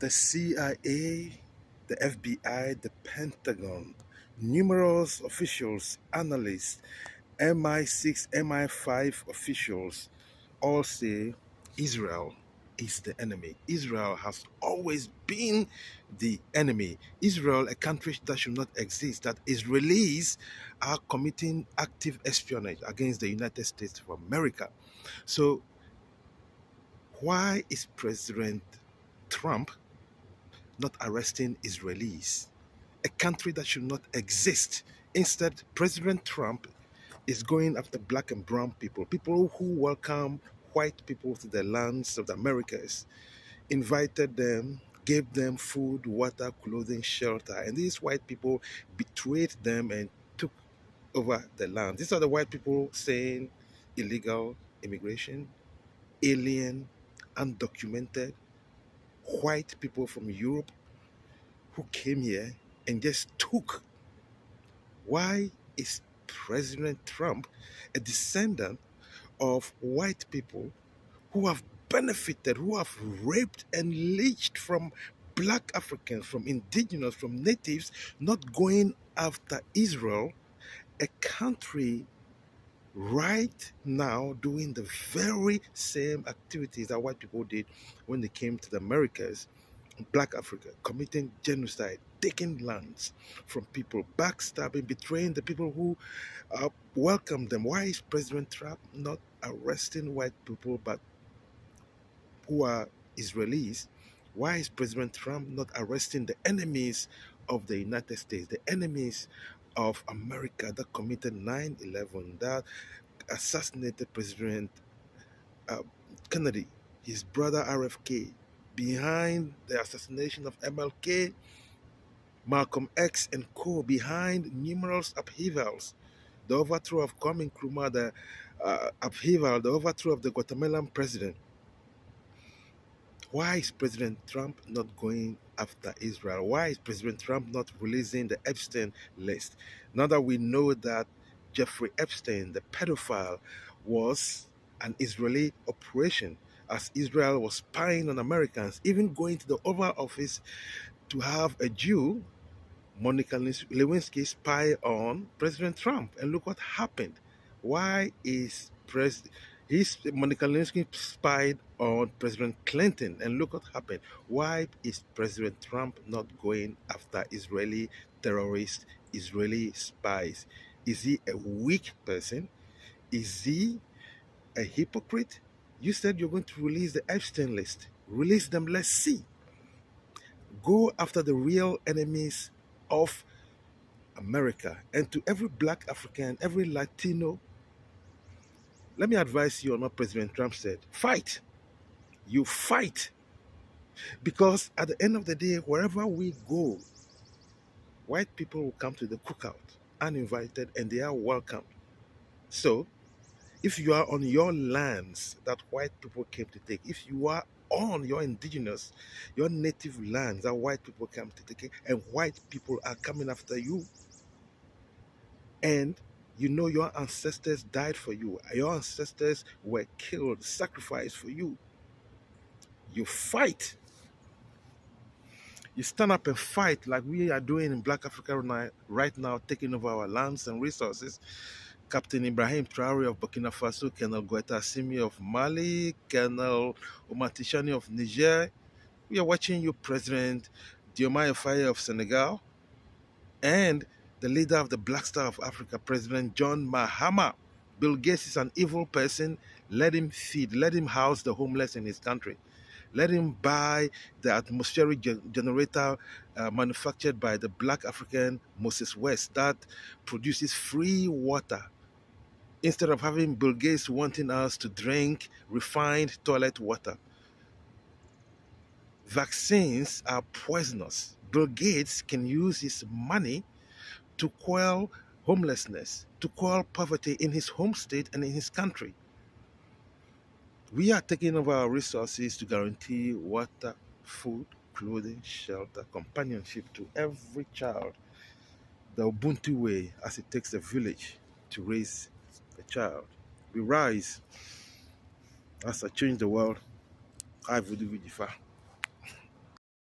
The CIA, the FBI, the Pentagon, numerous officials, analysts, MI6, MI5 officials all say Israel is the enemy. Israel has always been the enemy. Israel, a country that should not exist, that Israelis are committing active espionage against the United States of America. So, why is President Trump not arresting Israelis? A country that should not exist. Instead, President Trump is going after black and brown people, people who welcome white people to the lands of the Americas, invited them, gave them food, water, clothing, shelter. And these white people betrayed them and took over the land. These are the white people saying illegal immigration, alien, undocumented, white people from Europe who came here and just took. Why is President Trump a descendant of white people who have benefited, who have raped and leached from black Africans, from indigenous, from natives, not going after Israel, a country right now doing the very same activities that white people did when they came to the Americas, black Africa, committing genocide, taking lands from people, backstabbing, betraying the people who welcomed them. Why is President Trump not arresting white people but who are Israelis? Why is President Trump not arresting the enemies of the United States, the enemies of America that committed 9/11, that assassinated President uh, Kennedy, his brother RFK, behind the assassination of MLK, Malcolm X and co., behind numerous upheavals, the overthrow of Kwame Nkrumah, the upheaval, the overthrow of the Guatemalan president. Why is President Trump not going after Israel? Why is President Trump not releasing the Epstein list? Now that we know that Jeffrey Epstein, the pedophile, was an Israeli operation, as Israel was spying on Americans, even going to the Oval Office to have a Jew, Monica Lewinsky, spy on President Trump. And look what happened. Why is Monica Lewinsky spied on President Clinton, and look what happened. Why is President Trump not going after Israeli terrorists, Israeli spies? Is he a weak person? Is he a hypocrite? You said you're going to release the Epstein list. Release them, let's see. Go after the real enemies of America. And to every black African, every Latino, let me advise you on what President Trump said. Fight. You fight. Because at the end of the day, wherever we go, white people will come to the cookout uninvited and they are welcome. So, if you are on your lands that white people came to take, if you are on your indigenous, your native lands that white people come to take, and white people are coming after you, and you know your ancestors died for you, your ancestors were killed, sacrificed for you, you fight. You stand up and fight like we are doing in Black Africa right now, taking over our lands and resources. Captain Ibrahim Traore of Burkina Faso, Colonel Guetta Simi of Mali, Colonel Omatishani of Niger. We are watching you, President Diomaye Faye of Senegal, and the leader of the Black Star of Africa, President John Mahama. Bill Gates is an evil person. Let him feed, let him house the homeless in his country. Let him buy the atmospheric generator manufactured by the black African Moses West that produces free water. Instead of having Bill Gates wanting us to drink refined toilet water. Vaccines are poisonous. Bill Gates can use his money to quell homelessness, to quell poverty in his home state and in his country. We are taking over our resources to guarantee water, food, clothing, shelter, companionship to every child the Ubuntu way, as it takes a village to raise a child. We rise as I change the world. I Vudu Vijifa.